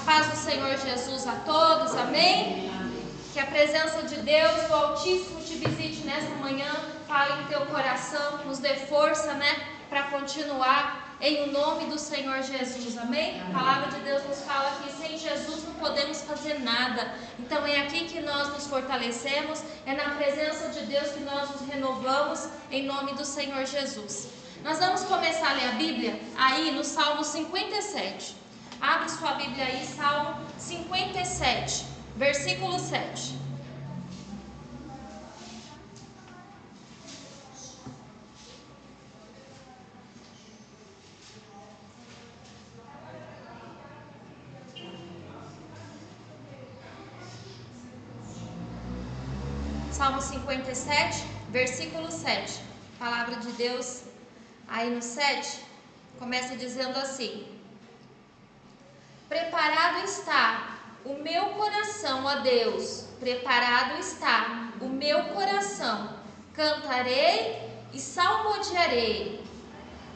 paz do Senhor Jesus a todos, amém? Que a presença de Deus, do Altíssimo, te visite nesta manhã, fale em teu coração, nos dê força, para continuar em o nome do Senhor Jesus, amém? A palavra de Deus nos fala que sem Jesus não podemos fazer nada, então é aqui que nós nos fortalecemos, é na presença de Deus que nós nos renovamos, em nome do Senhor Jesus. Nós vamos começar a ler a Bíblia aí no Salmo 57. Abre sua Bíblia aí, Salmo 57, versículo 7. Salmo 57, versículo 7. Palavra de Deus aí no 7 começa dizendo assim: Preparado está o meu coração, ó Deus, preparado está o meu coração, cantarei e salmodiarei.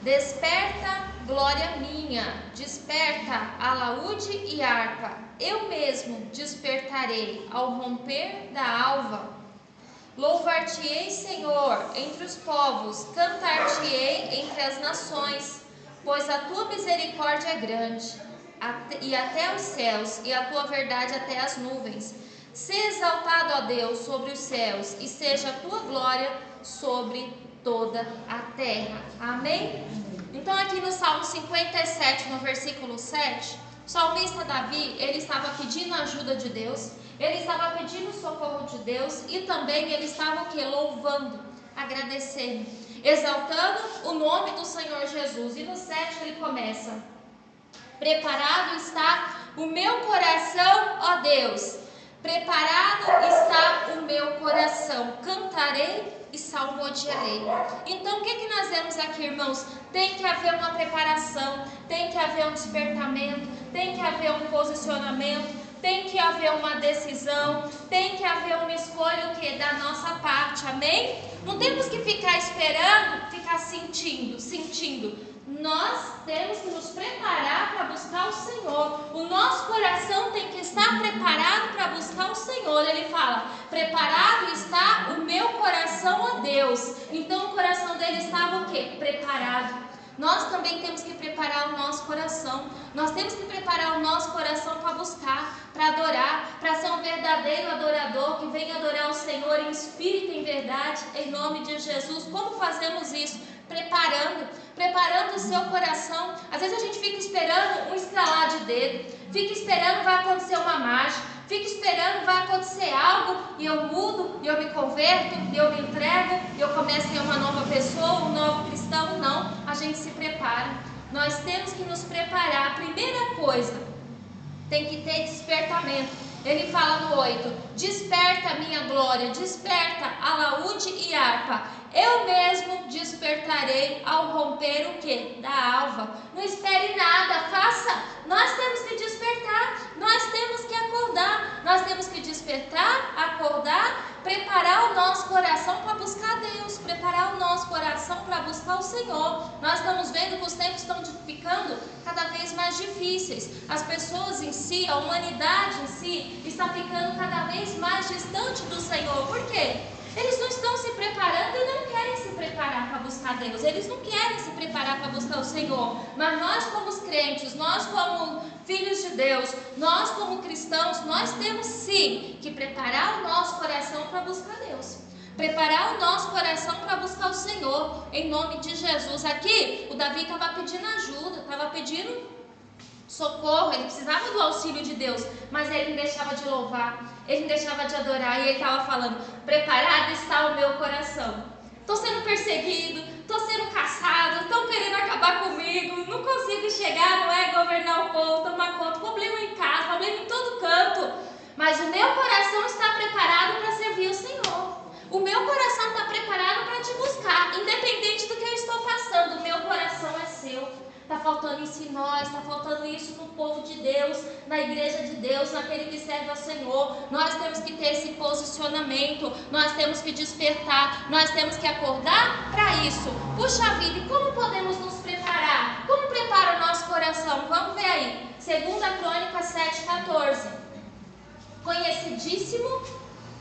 Desperta, glória minha, desperta, alaúde e harpa, eu mesmo despertarei ao romper da alva. Louvar-te-ei, Senhor, entre os povos, cantar-te-ei entre as nações, pois a tua misericórdia é grande, e até os céus, e a tua verdade até as nuvens. Se exaltado, ó Deus, sobre os céus, e seja a tua glória sobre toda a terra. Amém? Então aqui no Salmo 57, no versículo 7, o salmista Davi, ele estava pedindo a ajuda de Deus, ele estava pedindo o socorro de Deus, e também ele estava o quê? Louvando, agradecendo, exaltando o nome do Senhor Jesus. E no 7 ele começa: Preparado está o meu coração, ó Deus, preparado está o meu coração, cantarei e salmodiarei. Então o que nós vemos aqui, irmãos? Tem que haver uma preparação, tem que haver um despertamento, tem que haver um posicionamento, tem que haver uma decisão, tem que haver uma escolha da nossa parte, amém? Não temos que ficar esperando, ficar sentindo. Nós temos que nos preparar para buscar o Senhor. O nosso coração tem que estar preparado para buscar o Senhor. Ele fala: preparado está o meu coração, ó Deus. Então o coração dele estava o quê? Preparado. Nós também temos que preparar o nosso coração. Nós temos que preparar o nosso coração para buscar, para adorar, para ser um verdadeiro adorador que venha adorar o Senhor em espírito e em verdade, em nome de Jesus. Como fazemos isso? Preparando o seu coração. Às vezes a gente fica esperando um estralar de dedo, fica esperando vai acontecer uma mágica, fica esperando vai acontecer algo e eu mudo, e eu me converto, e eu me entrego, e eu começo a ser uma nova pessoa, um novo cristão. Não, a gente se prepara. Nós temos que nos preparar. A primeira coisa, tem que ter despertamento. Ele fala no 8: desperta minha glória, desperta alaúde e harpa, eu mesmo despertarei ao romper o quê? Da alva. Não espere nada, faça. Nós temos que despertar, nós temos que acordar, nós temos que despertar, acordar, preparar o nosso coração para buscar Deus, preparar o nosso coração para buscar o Senhor. Nós estamos vendo que os tempos estão ficando cada vez mais difíceis, as pessoas em si, a humanidade em si, está ficando cada vez mais distante do Senhor. Por quê? Eles não estão se preparando e não querem se preparar para buscar Deus. Eles não querem se preparar para buscar o Senhor. Mas nós como crentes, nós como filhos de Deus, nós como cristãos, nós temos sim que preparar o nosso coração para buscar Deus. Preparar o nosso coração para buscar o Senhor, em nome de Jesus. Aqui o Davi estava pedindo ajuda, estava pedindo socorro, ele precisava do auxílio de Deus, mas ele não deixava de louvar, ele não deixava de adorar, e ele estava falando: preparado está o meu coração. Estou sendo perseguido, estou sendo caçado, estão querendo acabar comigo, não consigo chegar, não é governar o povo, tomar conta, problema em casa, problema em todo canto, mas o meu coração está preparado para servir o Senhor. O meu coração está preparado para te buscar, independente do que eu estou passando. O meu coração é seu. Está faltando isso em nós, está faltando isso no povo de Deus, na igreja de Deus, naquele que serve ao Senhor. Nós temos que ter esse posicionamento, nós temos que despertar, nós temos que acordar para isso. Puxa vida, e como podemos nos preparar? Como prepara o nosso coração? Vamos ver aí, 2 Crônicas 7, 7,14. Conhecidíssimo,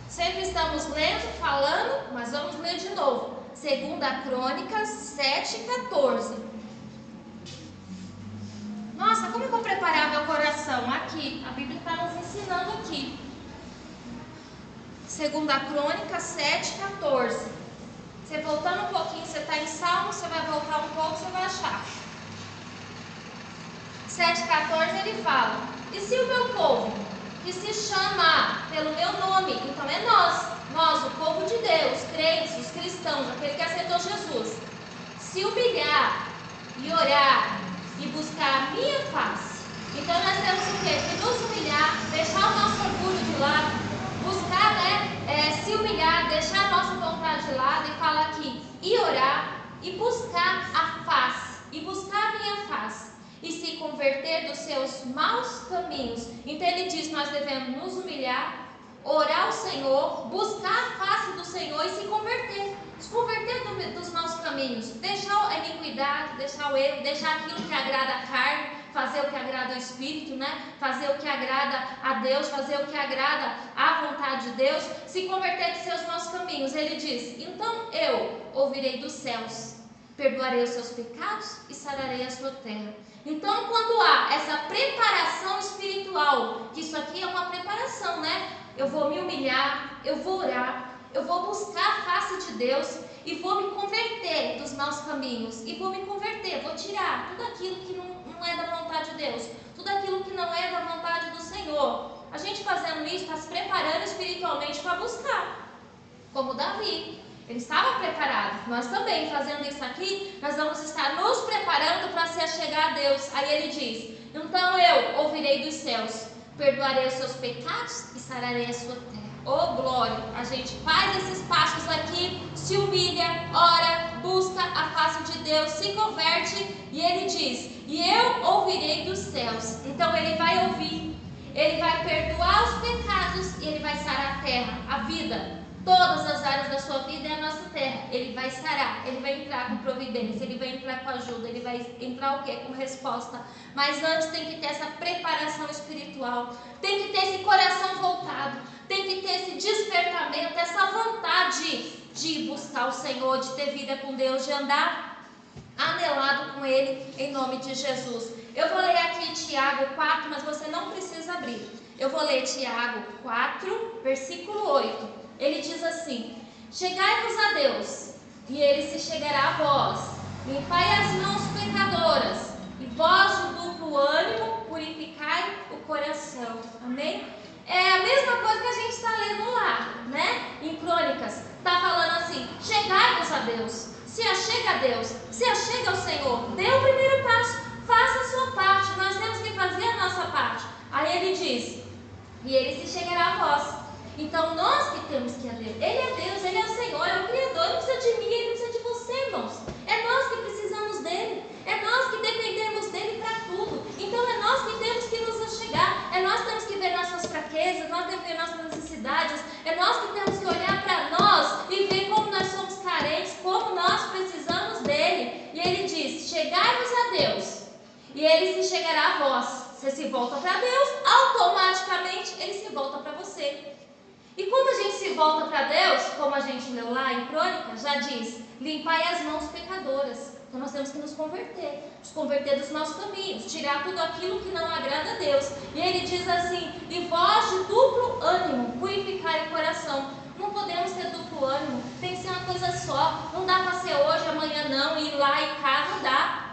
sempre estamos lendo, falando, mas vamos ler de novo. 2 Crônicas 7,14. Nossa, como eu vou preparar meu coração? Aqui, a Bíblia está nos ensinando aqui. 2 Crônicas 7,14. Você voltando um pouquinho, você está em Salmo, você vai voltar um pouco, você vai achar. 7,14 ele fala: e se o meu povo, que se chama pelo meu nome, então é nós, o povo de Deus, crentes, os cristãos, aquele que aceitou Jesus, se humilhar e orar e buscar a minha face. Então nós temos o quê? Que nos humilhar, deixar o nosso orgulho de lado, buscar, se humilhar, deixar a nossa vontade de lado e falar aqui, e orar e buscar a face, e buscar a minha face, e se converter dos seus maus caminhos. Então ele diz, nós devemos nos humilhar, orar ao Senhor, buscar a face do Senhor e se converter dos maus caminhos, deixar a iniquidade, deixar o erro, deixar aquilo que agrada a carne, fazer o que agrada ao Espírito, fazer o que agrada a Deus, fazer o que agrada à vontade de Deus, se converter dos seus maus caminhos. Ele diz, então eu ouvirei dos céus, perdoarei os seus pecados e sararei a sua terra. Então, quando há essa preparação espiritual, que isso aqui é uma preparação, eu vou me humilhar, eu vou orar, eu vou buscar a face de Deus e vou me converter dos maus caminhos, e vou me converter, vou tirar tudo aquilo que não é da vontade de Deus, tudo aquilo que não é da vontade do Senhor. A gente fazendo isso está se preparando espiritualmente para buscar, como Davi. Ele estava preparado. Nós também, fazendo isso aqui, nós vamos estar nos preparando para se achegar a Deus. Aí ele diz, então eu ouvirei dos céus, perdoarei os seus pecados e sararei a sua terra. Oh glória! A gente faz esses passos aqui, se humilha, ora, busca a face de Deus, se converte, e ele diz, e eu ouvirei dos céus. Então ele vai ouvir, ele vai perdoar os pecados e ele vai sarar a terra, a vida. Todas as áreas da sua vida é a nossa terra. Ele vai sarar, ele vai entrar com providência, ele vai entrar com ajuda, ele vai entrar o quê? Com resposta. Mas antes tem que ter essa preparação espiritual, tem que ter esse coração voltado, tem que ter esse despertamento, essa vontade de buscar o Senhor, de ter vida com Deus, de andar anelado com Ele, em nome de Jesus. Eu vou ler aqui Tiago 4, mas você não precisa abrir. Eu vou ler Tiago 4, versículo 8. Ele diz assim, chegai-vos a Deus, e Ele se chegará a vós. Limpai as mãos pecadoras, e vós de duplo ânimo, purificai o coração. Amém? É a mesma coisa que a gente está lendo lá, em Crônicas. Está falando assim, chegai-vos a Deus, se achega a Deus, se achega ao Senhor. Dê o primeiro passo, faça a sua parte, nós temos que fazer a nossa parte. Aí ele diz, e Ele se chegará a vós. Então nós que temos que ir a Deus. Ele é Deus, Ele é o Senhor, é o Criador. Ele não precisa de mim, Ele não precisa de você, irmãos. É nós que precisamos dEle, é nós que dependemos dEle para tudo. Então é nós que temos que nos achegar, é nós que temos que ver nossas fraquezas, nós temos que ver nossas necessidades, é nós que temos que olhar para nós e ver como nós somos carentes, como nós precisamos dEle. E Ele diz, chegai-vos a Deus, e Ele se chegará a vós. Você se volta para Deus, automaticamente Ele se volta para você. E quando a gente se volta para Deus, como a gente leu lá em Crônica, já diz, limpai as mãos pecadoras. Então nós temos que nos converter dos nossos caminhos, tirar tudo aquilo que não agrada a Deus. E ele diz assim, e vós de duplo ânimo, purificai o coração. Não podemos ter duplo ânimo, tem que ser uma coisa só. Não dá para ser hoje, amanhã não, ir lá e cá, não dá.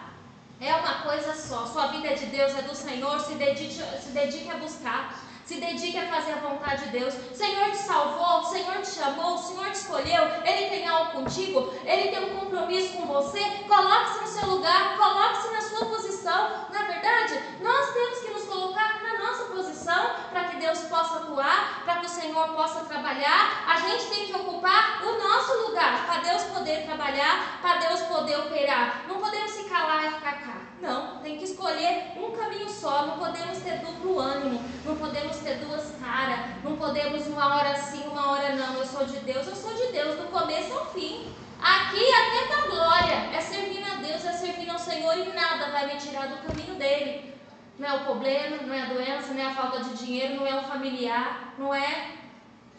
É uma coisa só, sua vida é de Deus, é do Senhor, se dedique a buscar. Se dedique a fazer a vontade de Deus. O Senhor te salvou, o Senhor te chamou, o Senhor te escolheu, Ele tem algo contigo, Ele tem um compromisso com você. Coloque-se no seu lugar, coloque-se na sua posição. Não é verdade? Nós temos que nos colocar na nossa posição para que Deus possa atuar, para que o Senhor possa trabalhar. A gente tem que ocupar o nosso lugar para Deus poder trabalhar, para Deus poder operar. Não podemos se calar e ficar cá. Não, tem que escolher um caminho só. Não podemos ter duplo ânimo, não podemos ter duas caras, não podemos uma hora sim, uma hora não. Eu sou de Deus, do começo ao fim. Aqui até da glória, é servir a Deus, é servir ao Senhor, e nada vai me tirar do caminho dEle. Não é o problema, não é a doença, não é a falta de dinheiro, não é o familiar, não é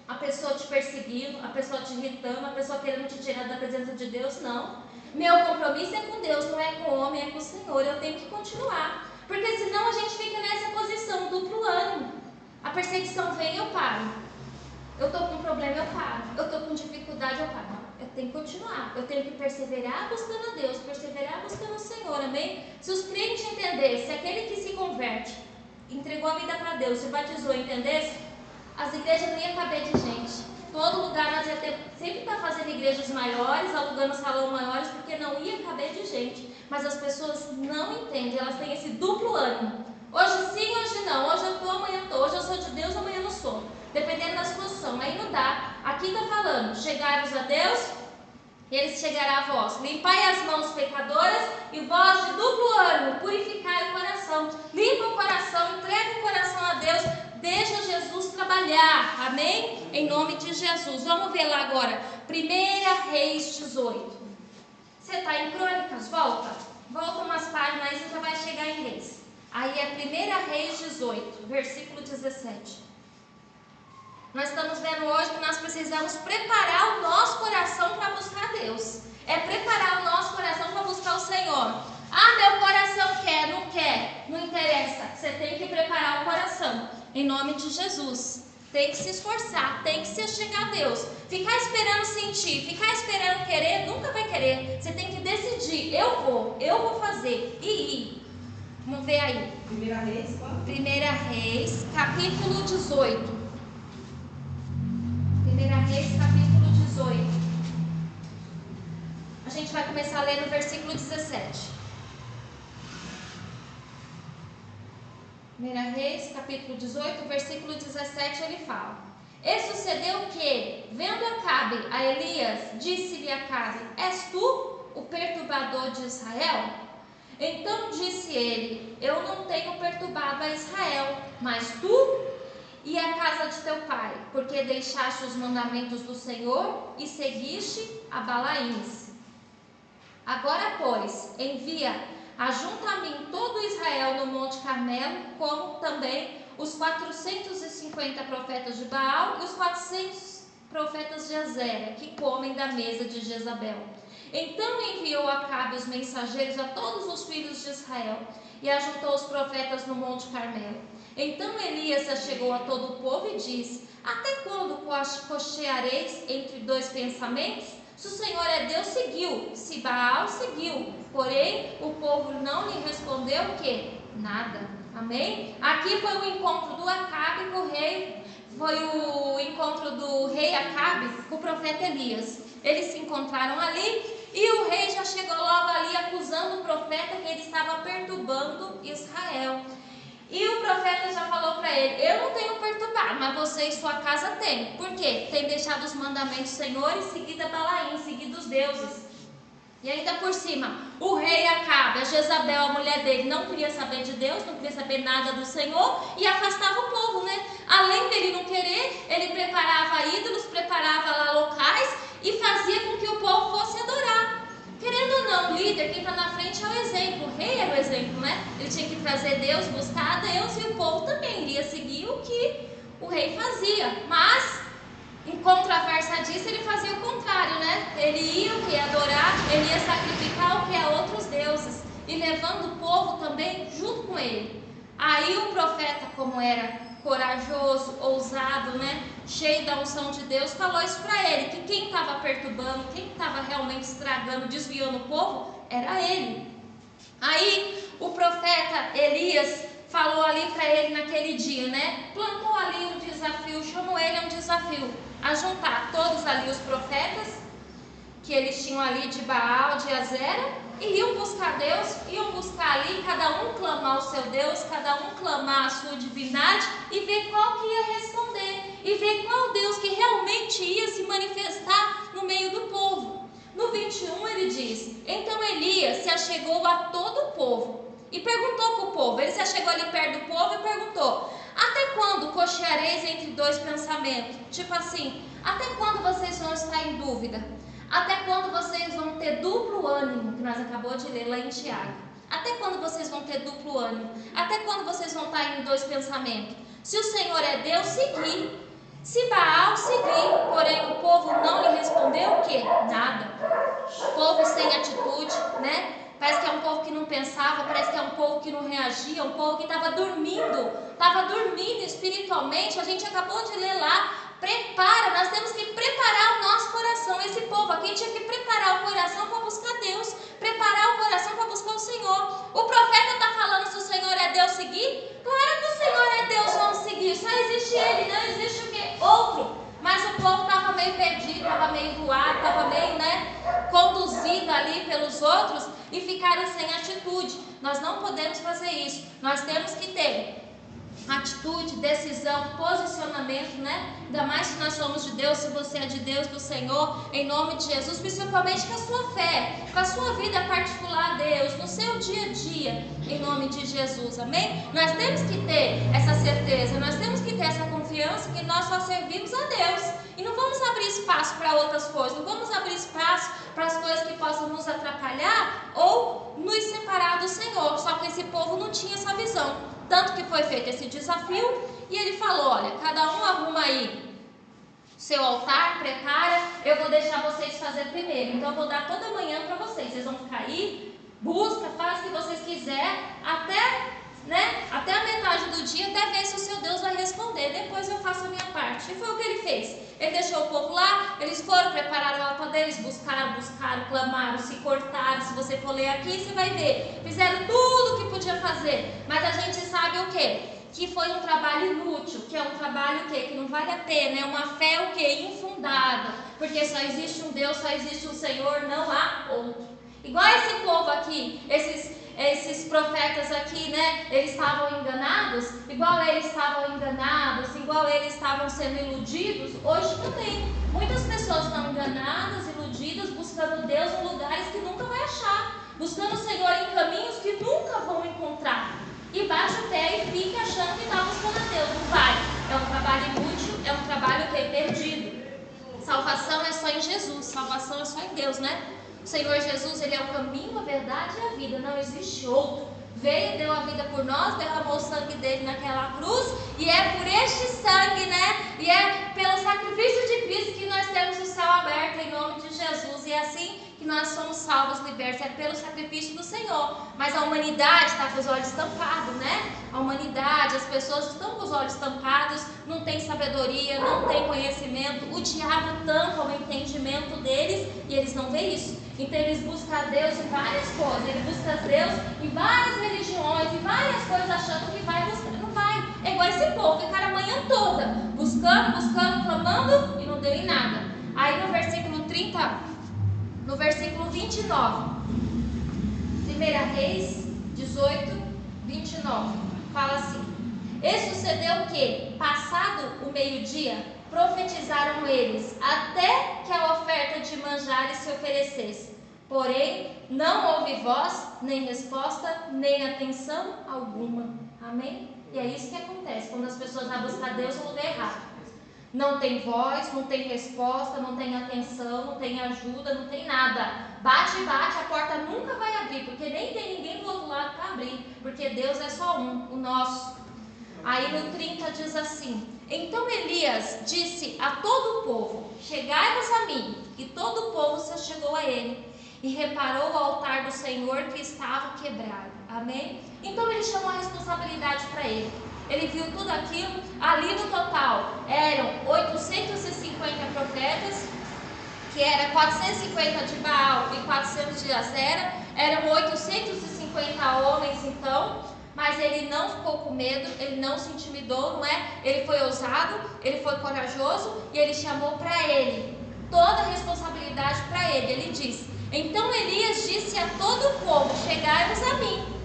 a pessoa te perseguindo, a pessoa te irritando, a pessoa querendo te tirar da presença de Deus, não. Meu compromisso é com Deus, não é com o homem, é com o Senhor. Eu tenho que continuar, porque senão a gente fica nessa posição, duplo ânimo. A perseguição vem, eu paro. Eu estou com um problema, eu paro. Eu estou com dificuldade, eu paro. Eu tenho que continuar. Eu tenho que perseverar buscando a Deus, perseverar buscando o Senhor, amém? Se os crentes entendessem, aquele que se converte, entregou a vida para Deus, se batizou, entendesse, as igrejas não iam caber de gente. Todo lugar nós ia ter, sempre está fazendo igrejas maiores, alugando salão maiores, porque não ia caber de gente. Mas as pessoas não entendem, elas têm esse duplo ânimo. Hoje sim, hoje não. Hoje eu estou, amanhã eu estou. Hoje eu sou de Deus, amanhã eu não sou. Dependendo da situação. Aí não dá. Aqui está falando, chegai-vos a Deus, ele chegará a vós. Limpai as mãos pecadoras e vós de duplo ânimo, purificai o coração. Limpa o coração, entrega o coração a Deus. Deixa Jesus trabalhar, amém? Em nome de Jesus. Vamos ver lá agora, 1 Reis 18. Você está em Crônicas? Volta umas páginas aí, você já vai chegar em Reis. Aí é 1 Reis 18, versículo 17. Nós estamos vendo hoje que nós precisamos preparar o nosso coração para buscar Deus. É preparar o nosso coração para buscar o Senhor. Ah, meu coração quer, não interessa. Você tem que preparar o coração. Em nome de Jesus. Tem que se esforçar, tem que se chegar a Deus. Ficar esperando sentir, ficar esperando querer, nunca vai querer. Você tem que decidir, eu vou fazer e ir. Vamos ver aí. 1 Reis, qual? 1 Reis, capítulo 18. 1 Reis, capítulo 18. A gente vai começar a ler no versículo 17. 1 Reis, capítulo 18, versículo 17, ele fala: E sucedeu que, vendo Acabe a Elias, disse-lhe Acabe: És tu o perturbador de Israel? Então disse ele: Eu não tenho perturbado a Israel, mas tu e a casa de teu pai, porque deixaste os mandamentos do Senhor e seguiste a Balaíns. Agora, pois, envia ajunta a mim todo Israel no Monte Carmelo, como também os 450 profetas de Baal e os 400 profetas de Azera, que comem da mesa de Jezabel. Então enviou Acabe os mensageiros a todos os filhos de Israel e ajuntou os profetas no Monte Carmelo. Então Elias se achegou a todo o povo e disse: Até quando cocheareis entre dois pensamentos? Se o Senhor é Deus, seguiu. Se Baal, seguiu. Porém, o povo não lhe respondeu o quê? Nada. Amém? Aqui foi o encontro do Acabe com o rei. Foi o encontro do rei Acabe com o profeta Elias. Eles se encontraram ali e o rei já chegou logo ali acusando o profeta que ele estava perturbando Israel. E o profeta já falou para ele: Eu não tenho perturbado, mas você e sua casa tem. Por quê? Tem deixado os mandamentos do Senhor e seguido a Balaim, seguido os deuses. E ainda por cima, o rei Acabe, a Jezabel, a mulher dele, não queria saber de Deus, não queria saber nada do Senhor e afastava o povo, né? Além dele não querer, ele preparava ídolos, preparava lá locais e fazia com que o povo fosse adorar. Querendo ou não, o líder, quem está na frente é o exemplo. O rei era o exemplo, né? Ele tinha que trazer Deus, buscar a Deus, e o povo também iria seguir o que o rei fazia. Mas, em controvérsia disso, ele fazia o contrário, né? Ele ia o que? Adorar, ele ia sacrificar o que? A outros deuses. E levando o povo também junto com ele. Aí o profeta, como era corajoso, ousado, né? Cheio da unção de Deus, falou isso para ele, que quem estava perturbando, quem estava realmente estragando, desviando o povo, era ele. Aí o profeta Elias falou ali para ele naquele dia, né? Plantou ali um desafio, chamou ele a um desafio, a juntar todos ali os profetas que eles tinham ali de Baal, de Azera, e iam buscar Deus, iam buscar ali, cada um clamar o seu Deus, cada um clamar a sua divindade e ver qual que ia responder, e ver qual Deus que realmente ia se manifestar no meio do povo. No 21 ele diz: Então Elias se achegou a todo o povo e perguntou para o povo, ele se achegou ali perto do povo e perguntou: Até quando cocheareis entre dois pensamentos? Tipo assim, até quando vocês vão estar em dúvida? Até quando vocês vão ter duplo ânimo, que nós acabamos de ler lá em Tiago? Até quando vocês vão ter duplo ânimo? Até quando vocês vão estar em dois pensamentos? Se o Senhor é Deus, seguir. Se Baal, seguir. Porém, o povo não lhe respondeu o quê? Nada. Povo sem atitude, né? Parece que é um povo que não pensava, parece que é um povo que não reagia, um povo que estava dormindo espiritualmente. A gente acabou de ler lá, nós temos que preparar o nosso coração. Esse povo aqui tinha que preparar o coração para buscar Deus, preparar o coração para buscar o Senhor. O profeta está falando se o Senhor é Deus, seguir? Claro que o Senhor é Deus, vamos seguir, só existe Ele, não existe o quê? Outro. Mas o povo estava meio perdido, estava meio voado, estava meio, conduzido ali pelos outros e ficaram sem atitude. Nós não podemos fazer isso. Nós temos que ter atitude, decisão, posicionamento, Ainda mais se nós somos de Deus, se você é de Deus, do Senhor, em nome de Jesus, principalmente com a sua fé, com a sua vida particular a Deus, no seu dia a dia, em nome de Jesus, amém? Nós temos que ter essa certeza, nós temos que ter essa confiança que nós só servimos a Deus e não vamos abrir espaço para outras coisas, não vamos abrir espaço para as coisas que possam nos atrapalhar ou nos separar do Senhor. Só que esse povo não tinha essa visão. Tanto que foi feito esse desafio e ele falou: olha, cada um arruma aí seu altar, prepara, eu vou deixar vocês fazer primeiro. Então eu vou dar toda manhã para vocês. Vocês vão ficar aí, busca, faz o que vocês quiserem, até a metade do dia, até ver se o seu Deus vai responder. Depois eu faço a minha parte. E foi o que ele fez. Ele deixou o povo lá, eles foram, prepararam o altar deles, buscaram, clamaram, se cortaram. Se você for ler aqui, você vai ver. Fizeram tudo o que podia fazer. Mas a gente sabe o quê? Que foi um trabalho inútil, que é um trabalho o quê? Que não vale a pena, é uma fé o quê? Infundada. Porque só existe um Deus, só existe um Senhor, não há outro. Igual esse povo aqui, esses profetas aqui, eles estavam enganados, igual eles estavam enganados, igual eles estavam sendo iludidos, hoje também. Muitas pessoas estão enganadas, iludidas, buscando Deus em lugares que nunca vai achar, buscando o Senhor em caminhos que nunca vão encontrar. E baixa o pé e fica achando que está buscando a Deus. Não vai. É um trabalho inútil, é um trabalho que é perdido. Salvação é só em Jesus, salvação é só em Deus, O Senhor Jesus, Ele é o caminho, a verdade e a vida, não existe outro. Veio e deu a vida por nós, derramou o sangue dele naquela cruz, e é por este sangue, e é pelo sacrifício de Cristo que nós temos o céu aberto em nome de Jesus, e é assim que nós somos salvos, libertos, é pelo sacrifício do Senhor. Mas a humanidade está com os olhos tampados, A humanidade, as pessoas estão com os olhos tampados, não tem sabedoria, não tem conhecimento, o diabo tampa o entendimento deles e eles não veem isso. Então eles buscam a Deus em várias coisas, eles buscam a Deus em várias religiões, em várias coisas, achando que vai buscar, não vai. É igual esse povo, ficaram a manhã toda buscando, clamando e não deu em nada. Aí no versículo 30, no versículo 29, 1 Reis 18, 29, fala assim: e sucedeu que, passado o meio-dia, profetizaram eles, até que a oferta de manjares se oferecesse. Porém, não houve voz, nem resposta, nem atenção alguma. Amém? E é isso que acontece quando as pessoas vão buscar Deus no lugar errado. Não tem voz, não tem resposta, não tem atenção, não tem ajuda, não tem nada. Bate, a porta nunca vai abrir, porque nem tem ninguém do outro lado para abrir, porque Deus é só um, o nosso. Aí no 30 diz assim: então Elias disse a todo o povo: chegai-vos a mim. E todo o povo se chegou a ele, e reparou o altar do Senhor que estava quebrado. Amém? Então ele chamou a responsabilidade para ele. Ele viu tudo aquilo. Ali no total eram 850 profetas, que era 450 de Baal e 400 de Azera. Eram 850 homens então. Mas ele não ficou com medo, ele não se intimidou, não é? Ele foi ousado, ele foi corajoso e ele chamou para ele toda a responsabilidade para ele. Ele disse: então Elias disse a todo o povo: chegai-vos a mim.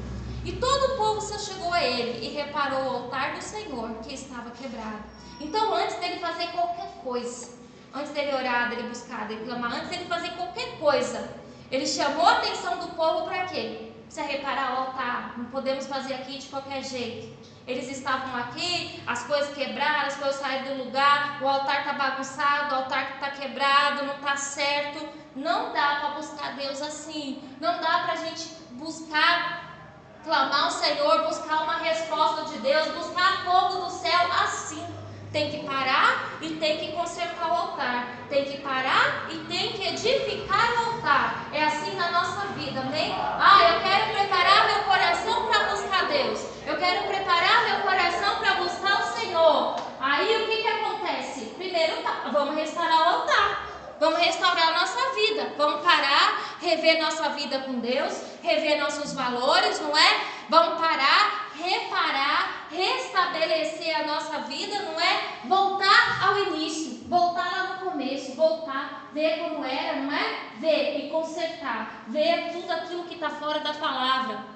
E todo o povo se chegou a ele e reparou o altar do Senhor que estava quebrado. Então, antes dele fazer qualquer coisa, antes dele orar, dele buscar, dele clamar, antes dele fazer qualquer coisa, ele chamou a atenção do povo para quê? Precisa reparar o altar, não podemos fazer aqui de qualquer jeito. Eles estavam aqui, as coisas quebraram, as coisas saíram do lugar, o altar está bagunçado, o altar está quebrado, não está certo. Não dá para buscar Deus assim, não dá para a gente buscar clamar ao Senhor, buscar uma resposta de Deus, buscar fogo do céu, assim. Tem que parar e tem que consertar o altar. Tem que parar e tem que edificar o altar. É assim na nossa vida, amém? Eu quero preparar meu coração para buscar Deus. Eu quero preparar meu coração para buscar o Senhor. Aí o que acontece? Primeiro, vamos restaurar o altar. Vamos restaurar a nossa vida. Vamos parar, rever nossa vida com Deus, rever nossos valores, não é? Vamos parar, reparar, restabelecer a nossa vida, não é? Voltar ao início, voltar lá no começo, voltar, ver como era, não é? Ver e consertar, ver tudo aquilo que está fora da palavra.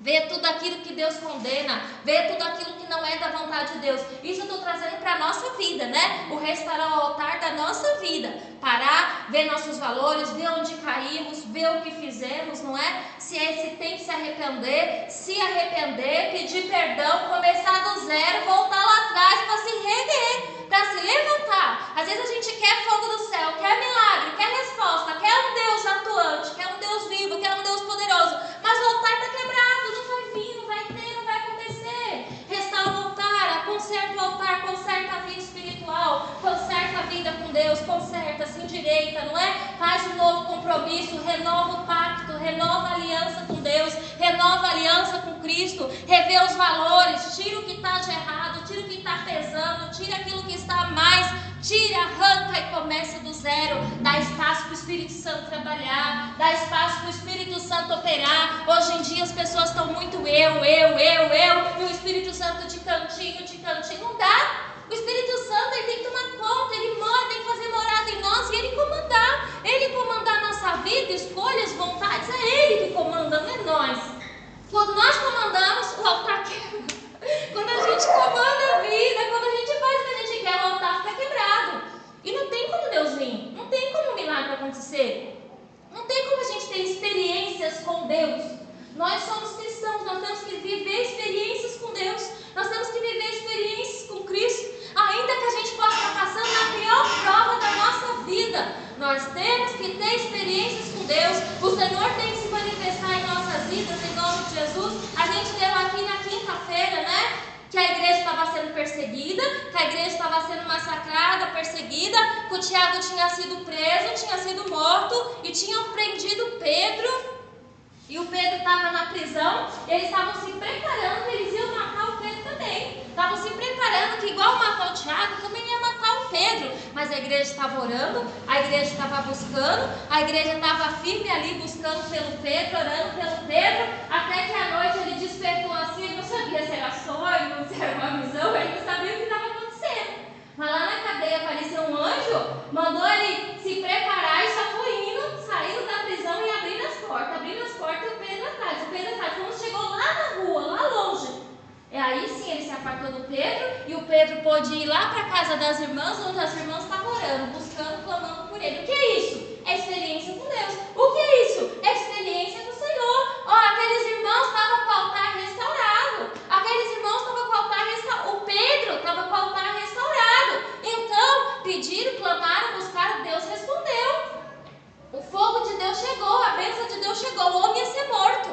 Ver tudo aquilo que Deus condena, ver tudo aquilo que não é da vontade de Deus. Isso eu estou trazendo para a nossa vida, né? O restaurar o altar da nossa vida. Parar, ver nossos valores, ver onde caímos, ver o que fizemos, não é? Se tem que se arrepender, pedir perdão, começar do zero, voltar lá atrás para se reerguer, para se levantar. Às vezes a gente quer fogo do céu, quer milagre, quer resposta, quer um Deus atuante, quer um Deus vivo, quer um Deus poderoso, mas o altar está quebrado. Conserta o altar, conserta a vida espiritual, conserta a vida com Deus, conserta, se endireita, não é? Faz um novo compromisso, renova o pacto, renova a aliança com Deus, renova a aliança com Cristo, revê os valores, tira o que está de errado, tira o que está pesando, tira aquilo que está a mais, tira, arranca e começa do zero. Dá espaço para o Espírito Santo trabalhar, dá espaço para o Espírito Santo operar. Hoje em dia as pessoas estão muito eu, e o Espírito Santo de cantinho, não dá. O Espírito Santo ele tem que tomar conta, ele tem que fazer morada em nós e ele comandar a nossa vida, escolhas, vontades, é ele que comanda, não é nós. Quando nós comandamos, o altar quebra. Quando a gente comanda a vida, quando a gente faz o que a gente quer, o altar fica quebrado. E não tem como Deus vir, não tem como o milagre acontecer, não tem como a gente ter experiências com Deus. Nós somos cristãos, nós temos que viver experiências com Deus, nós temos que viver experiências com Cristo, ainda que a gente possa estar passando na pior prova da nossa vida. Nós temos que ter experiências com Deus, o Senhor tem que se manifestar em nossas vidas, em nome de Jesus. A gente leu aqui na quinta-feira, né? Que a igreja estava sendo perseguida, que a igreja estava sendo massacrada, perseguida, que o Tiago tinha sido preso, tinha sido morto e tinham prendido Pedro. E o Pedro estava na prisão, eles estavam se preparando, eles iam matar o Pedro também. Estavam se preparando, que igual matar o Tiago, também ia matar o Pedro. Mas a igreja estava orando, a igreja estava buscando, a igreja estava firme ali buscando pelo Pedro, orando pelo Pedro, até que à noite ele despertou assim, ele não sabia se era sonho, se era uma visão, ele não sabia o que estava acontecendo. Mas lá na cadeia apareceu um anjo, mandou ele se preparar e já foi indo, saindo da prisão e abrindo as portas e o Pedro atrás. Quando chegou lá na rua, lá longe, aí sim ele se apartou do Pedro e o Pedro pôde ir lá para a casa das irmãs, onde as irmãs estavam orando, buscando, clamando por ele. O que é isso? É experiência com Deus. O que é isso? É experiência com o Senhor. Aqueles irmãos estavam com o altar restaurado. O Pedro estava com o altar restaurado. Então, pediram, clamaram, buscaram, Deus respondeu. O fogo de Deus chegou, a bênção de Deus chegou, o homem ia ser morto.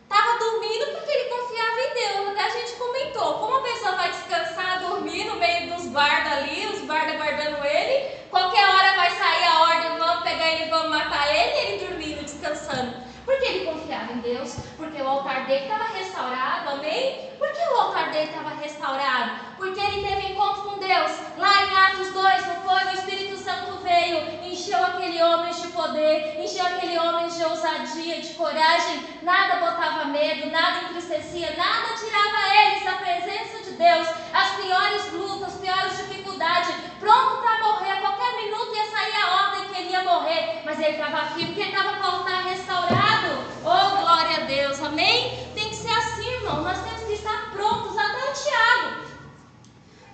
Estava dormindo porque ele confiava em Deus. Até a gente comentou, como a pessoa vai descansar, dormir no meio dos guardas ali, os guardas guardando ele, qualquer hora vai sair a ordem, vamos pegar ele, vamos matar ele dormindo, descansando. Porque ele confiava em Deus, porque o altar dele estava restaurado, amém? Por que o altar dele estava restaurado? Porque ele teve encontro com Deus. Lá em Atos 2, não foi? O Espírito Santo veio, encheu aquele homem de poder, encheu aquele homem de ousadia, de coragem. Nada botava medo, nada entristecia, nada tirava eles da presença de Deus. As piores lutas, as piores dificuldades, pronto para morrer, a qualquer minuto ia sair a ordem que ele ia morrer. Mas ele estava firme, porque ele estava com o altar restaurado. Oh, glória a Deus, amém? Tem que ser assim, irmão, nós temos que estar prontos, até o Tiago.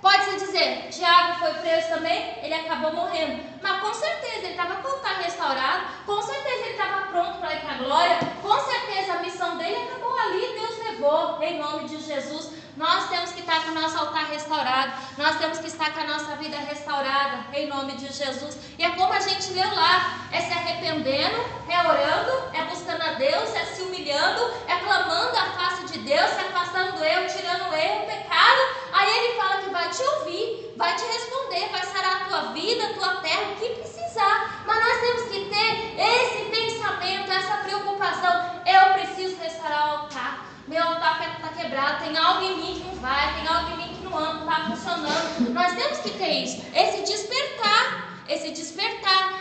Pode-se dizer, Tiago foi preso também, ele acabou morrendo. Mas com certeza ele estava com o altar restaurado, com certeza ele estava pronto para ir para a glória, com certeza a missão dele acabou ali, Deus levou, em nome de Jesus. Nós temos que estar com o nosso altar restaurado. Nós temos que estar com a nossa vida restaurada, em nome de Jesus. E é como a gente leu lá, é se arrependendo, é orando, é buscando a Deus, é se humilhando, é clamando a face de Deus, se afastando do erro, tirando o erro, o pecado. Aí ele fala que vai te ouvir, vai te responder, vai sarar a tua vida, a tua terra, o que precisar. Mas nós temos que ter esse pensamento, essa preocupação. Eu preciso restaurar o altar. Meu altar está quebrado, tem algo em mim que não vai, tem algo em mim que não anda, não está funcionando. Nós temos que ter isso, esse despertar,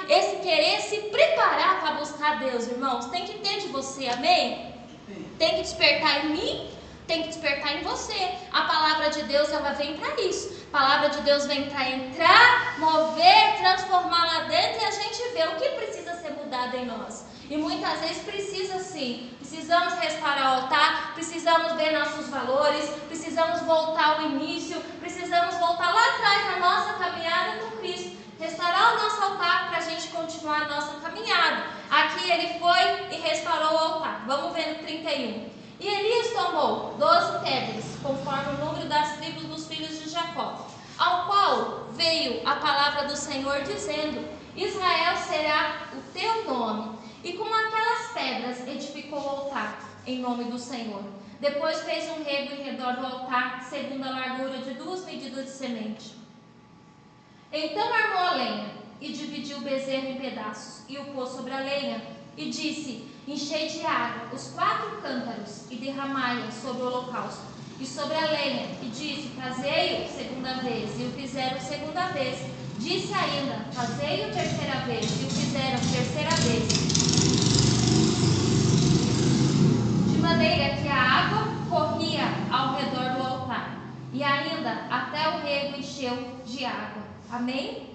esse querer se preparar para buscar Deus, irmãos. Tem que ter de você, amém? Tem que despertar em mim, tem que despertar em você. A palavra de Deus, ela vem para isso. A palavra de Deus vem para entrar, mover, transformar lá dentro e a gente vê o que precisa ser mudado em nós. E muitas vezes precisa sim, precisamos restaurar o altar, precisamos ver nossos valores, precisamos voltar ao início, precisamos voltar lá atrás na nossa caminhada com Cristo, restaurar o nosso altar para a gente continuar a nossa caminhada. Aqui ele foi e restaurou o altar. Vamos ver no 31. E Elias tomou 12 pedras, conforme o número das tribos dos filhos de Jacó, ao qual veio a palavra do Senhor dizendo: Israel será o teu nome. E com aquelas pedras edificou o altar, em nome do Senhor. Depois fez um rego em redor do altar, segundo a largura de 2 medidas de semente. Então armou a lenha, e dividiu o bezerro em pedaços, e o pôs sobre a lenha, e disse: Enchei de água os 4 cântaros, e derramai-a sobre o holocausto, e sobre a lenha, e disse: Fazei-o segunda vez, e o fizeram segunda vez. Disse ainda: Fazei-o terceira vez, e o fizeram terceira vez. De maneira que a água corria ao redor do altar, e ainda até o rego encheu de água. Amém?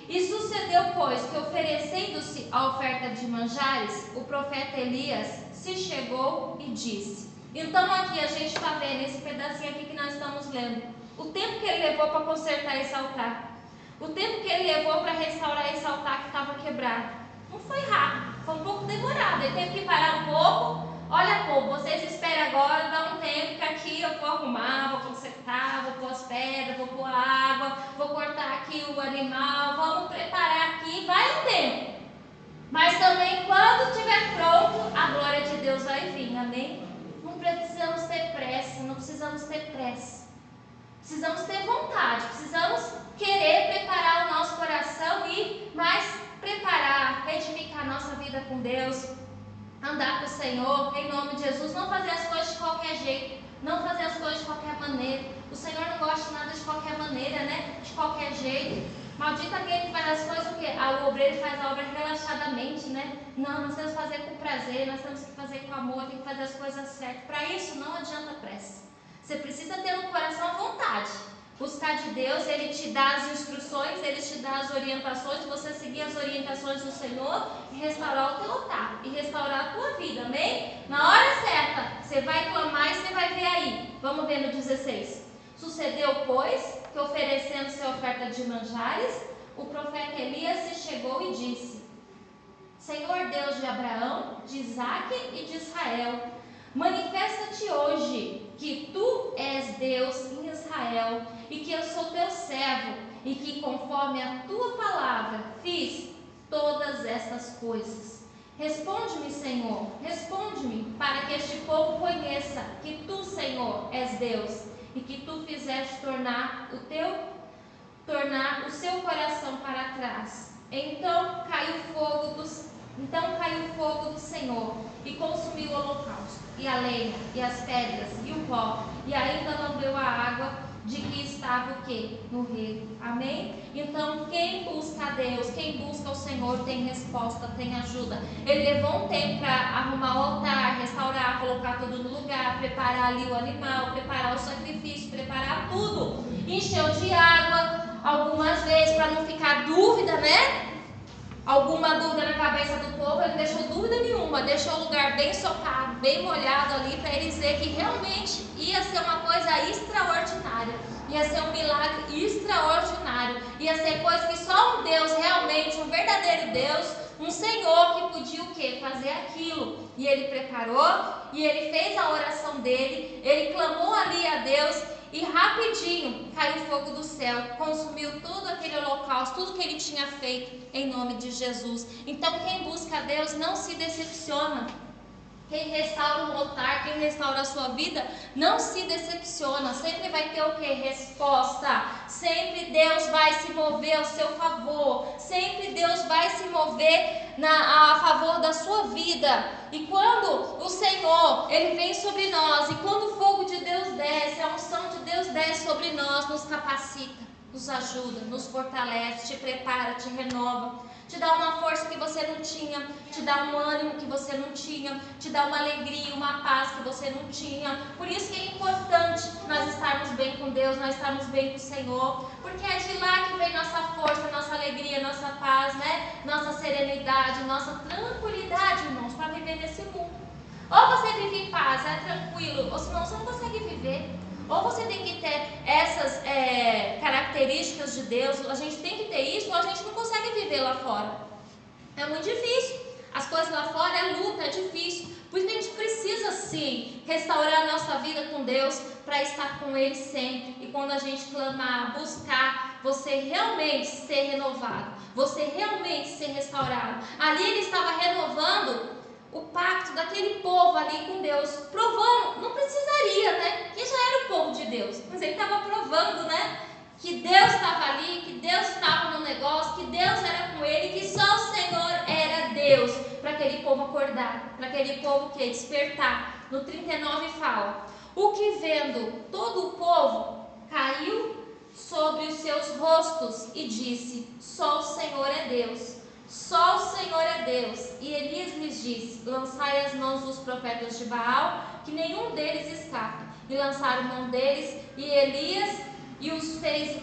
E sucedeu, pois, que oferecendo-se a oferta de manjares, o profeta Elias se chegou e disse. Então aqui a gente está vendo esse pedacinho aqui que nós estamos lendo. O tempo que ele levou para consertar esse altar. O tempo que ele levou para restaurar esse altar que estava quebrado. Não foi rápido, foi um pouco demorado. Ele teve que parar um pouco. Olha, povo, vocês esperam agora, dá um tempo que aqui eu vou arrumar, vou consertar, vou pôr as pedras, vou pôr a água, vou cortar aqui o animal, vamos preparar aqui, vai um tempo. Mas também quando estiver pronto, a glória de Deus vai vir, amém? Não precisamos ter pressa, não precisamos ter pressa. Precisamos ter vontade, precisamos querer preparar o nosso coração e mais preparar, edificar a nossa vida com Deus, andar com o Senhor, em nome de Jesus, não fazer as coisas de qualquer jeito, não fazer as coisas de qualquer maneira. O Senhor não gosta de nada de qualquer maneira, né? De qualquer jeito. Maldito aquele que faz as coisas, porque o obreiro faz a obra relaxadamente, né? Não, nós temos que fazer com prazer, nós temos que fazer com amor, tem que fazer as coisas certas. Para isso não adianta pressa. Você precisa ter no coração a vontade. Buscar de Deus, Ele te dá as instruções, Ele te dá as orientações, você seguir as orientações do Senhor e restaurar o teu altar, e restaurar a tua vida, amém? Na hora certa, você vai clamar e você vai ver aí. Vamos ver no 16. Sucedeu, pois, que oferecendo-se a oferta de manjares, o profeta Elias se chegou e disse: Senhor Deus de Abraão, de Isaque e de Israel, manifesta-te hoje que tu és Deus em Israel e que eu sou teu servo e que conforme a tua palavra fiz todas estas coisas. Responde-me, Senhor, responde-me, para que este povo conheça que tu, Senhor, és Deus e que tu fizeste tornar o seu coração para trás. Então caiu o fogo do Senhor e consumiu o holocausto, e a lenha, e as pedras, e o pó, e ainda lambeu a água de que estava o quê? No rego. Amém? Então, quem busca a Deus, quem busca o Senhor, tem resposta, tem ajuda. Ele levou um tempo para arrumar o altar, restaurar, colocar tudo no lugar, preparar ali o animal, preparar o sacrifício, preparar tudo. Encheu de água algumas vezes para não ficar dúvida, né? Alguma dúvida na cabeça do povo, ele não deixou dúvida nenhuma, deixou o lugar bem socado, bem molhado ali, para ele dizer que realmente ia ser uma coisa extraordinária, ia ser um milagre extraordinário, ia ser coisa que só um Deus realmente, um verdadeiro Deus, um Senhor que podia o quê? Fazer aquilo. E ele preparou, e ele fez a oração dele, ele clamou ali a Deus, e rapidinho caiu fogo do céu, consumiu todo aquele holocausto, tudo que ele tinha feito em nome de Jesus. Então quem busca a Deus não se decepciona. Quem restaura o altar, quem restaura a sua vida, não se decepciona. Sempre vai ter o que? Resposta. Sempre Deus vai se mover ao seu favor. Sempre Deus vai se mover a favor da sua vida. E quando o Senhor, Ele vem sobre nós, e quando o fogo de Deus desce, a unção de Deus desce sobre nós, nos capacita, nos ajuda, nos fortalece, te prepara, te renova, te dá uma força que você não tinha, te dá um ânimo que você não tinha, te dá uma alegria, uma paz que você não tinha. Por isso que é importante nós estarmos bem com Deus, nós estarmos bem com o Senhor, porque é de lá que vem nossa força, nossa alegria, nossa paz, né? Nossa serenidade, nossa tranquilidade, irmãos, para viver nesse mundo. Ou você vive em paz, é tranquilo, ou senão você não consegue viver. Ou você tem que ter essas características de Deus, a gente tem que ter isso, ou a gente não consegue viver lá fora. É muito difícil. As coisas lá fora é luta, é difícil. Por isso que a gente precisa sim restaurar a nossa vida com Deus, para estar com Ele sempre. E quando a gente clamar, buscar, você realmente ser renovado, você realmente ser restaurado. Ali Ele estava renovando o pacto daquele povo ali com Deus, provando, não precisaria, né? Que já era o povo de Deus, mas ele estava provando, né? Que Deus estava ali, que Deus estava no negócio, que Deus era com ele, que só o Senhor era Deus, para aquele povo acordar, para aquele povo que despertar. No 39 fala: o que vendo todo o povo caiu sobre os seus rostos e disse: só o Senhor é Deus. Só o Senhor é Deus. E Elias lhes disse: lançai as mãos dos profetas de Baal, que nenhum deles escape. E lançaram mão deles, e Elias os fez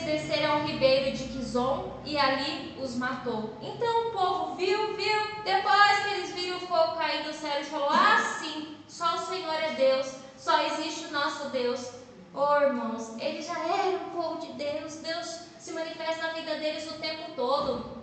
descer ao ribeiro de Quizon, e ali os matou. Então o povo viu, depois que eles viram o fogo cair do céu, eles falaram: ah, sim, só o Senhor é Deus, só existe o nosso Deus. Oh, irmãos, eles já eram o povo de Deus, Deus se manifesta na vida deles o tempo todo.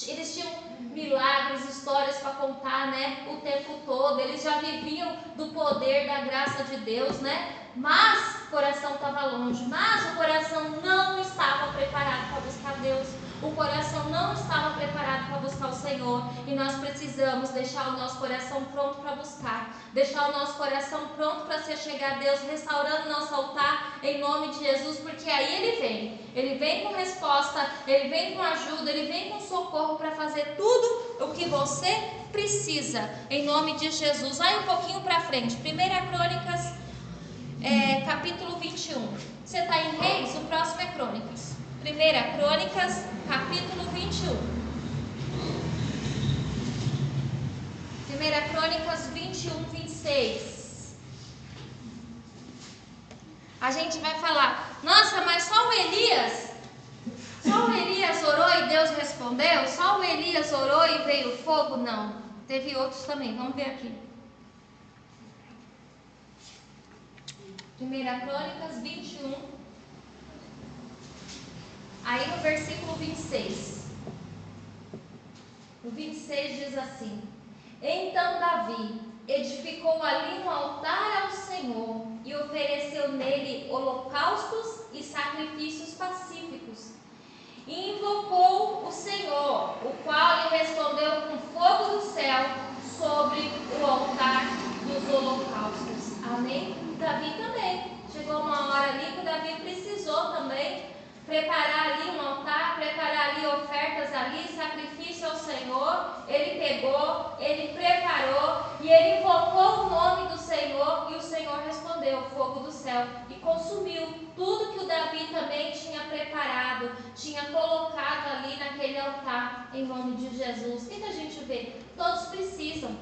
Eles tinham milagres, histórias para contar, né? O tempo todo. Eles já viviam do poder, da graça de Deus, né? Mas o coração estava longe. Mas o coração não estava preparado para buscar Deus. O coração não estava preparado para buscar o Senhor. E nós precisamos deixar o nosso coração pronto para buscar. Deixar o nosso coração pronto para se chegar a Deus, restaurando nosso altar em nome de Jesus. Porque aí Ele vem. Ele vem com resposta, Ele vem com ajuda, Ele vem com socorro para fazer tudo o que você precisa. Em nome de Jesus. Vai um pouquinho para frente. 1 Crônicas, capítulo 21. Você está em Reis? O próximo é Crônicas. 1 Crônicas, capítulo 21. 1 Crônicas 21, 26. A gente vai falar: nossa, mas só o Elias orou e Deus respondeu? Só o Elias orou e veio fogo? Não, teve outros também. Vamos ver aqui. 1 Crônicas 21. Aí no versículo 26. O 26 diz assim: então Davi edificou ali um altar ao Senhor e ofereceu nele holocaustos e sacrifícios pacíficos. E invocou o Senhor, o qual lhe respondeu com fogo do céu sobre o altar dos holocaustos. Amém? Davi também. Chegou uma hora ali que o Davi precisou também preparar ali um altar, preparar ali ofertas ali, sacrifício ao Senhor. Ele pegou, ele preparou e ele invocou o nome do Senhor, e o Senhor respondeu, fogo do céu, e consumiu tudo que o Davi também tinha preparado, tinha colocado ali naquele altar, em nome de Jesus. O que a gente vê? Todos precisam.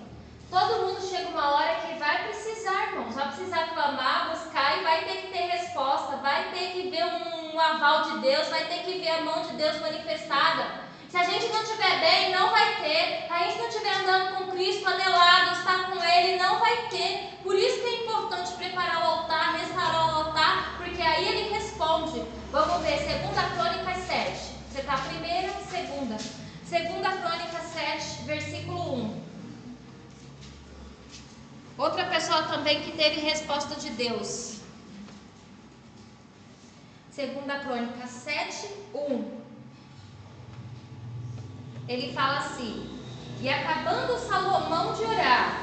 Todo mundo chega uma hora que vai precisar, irmãos, vai precisar clamar, buscar, e vai ter que ter resposta, vai ter que ver um aval de Deus, vai ter que ver a mão de Deus manifestada. Se a gente não estiver bem, não vai ter. Se a gente não estiver andando com Cristo, anelado, estar com Ele, não vai ter. Por isso que é importante preparar o altar, restaurar o altar, porque aí Ele responde. Vamos ver, 2 Crônicas 7. Você está primeira ou segunda? 2 Crônicas 7, versículo 1. Outra pessoa também que teve resposta de Deus. 2 Crônicas 7:1. Ele fala assim: e acabando Salomão de orar,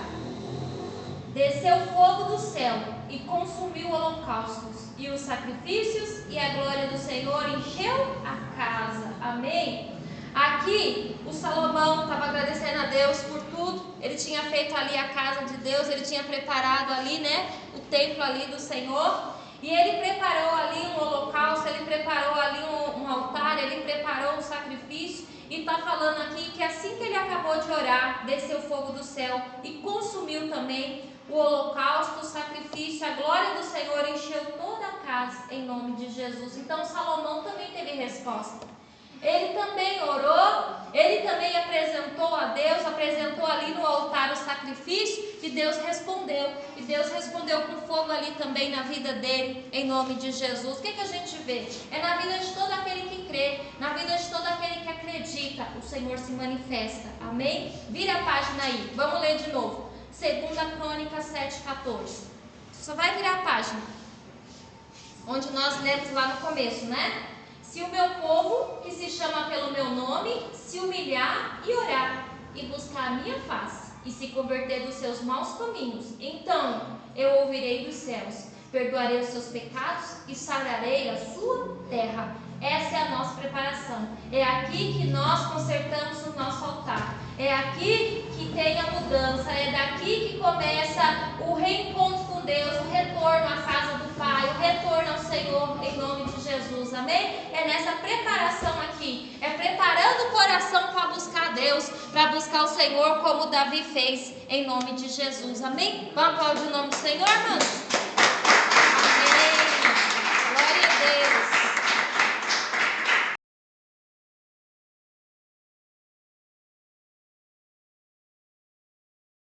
desceu fogo do céu e consumiu holocaustos e os sacrifícios, e a glória do Senhor encheu a casa. Amém? Aqui o Salomão estava agradecendo a Deus por tudo. Ele tinha feito ali a casa de Deus, ele tinha preparado ali, né, o templo ali do Senhor. E ele preparou ali um holocausto, ele preparou ali um altar, ele preparou um sacrifício. E está falando aqui que assim que ele acabou de orar, desceu fogo do céu e consumiu também o holocausto, o sacrifício. A glória do Senhor encheu toda a casa em nome de Jesus. Então Salomão também teve resposta. Ele também orou, ele também apresentou a Deus, apresentou ali no altar o sacrifício, e Deus respondeu. E Deus respondeu com fogo ali também na vida dele, em nome de Jesus. O que a gente vê? É na vida de todo aquele que crê, na vida de todo aquele que acredita, o Senhor se manifesta. Amém? Vira a página aí, vamos ler de novo. 2 Crônicas 7:14. Só vai virar a página, onde nós lemos lá no começo, né? Se o meu povo, que se chama pelo meu nome, se humilhar e orar, e buscar a minha face, e se converter dos seus maus caminhos, então eu ouvirei dos céus, perdoarei os seus pecados e sararei a sua terra. Essa é a nossa preparação. É aqui que nós consertamos o nosso altar. É aqui que tem a mudança. É daqui que começa o reencontro com Deus, o retorno à casa do Pai, o retorno ao Senhor, em nome de Jesus. Amém? É nessa preparação aqui. É preparando o coração para buscar Deus, para buscar o Senhor, como Davi fez, em nome de Jesus. Amém? Vamos aplaudir o nome do Senhor, irmãos?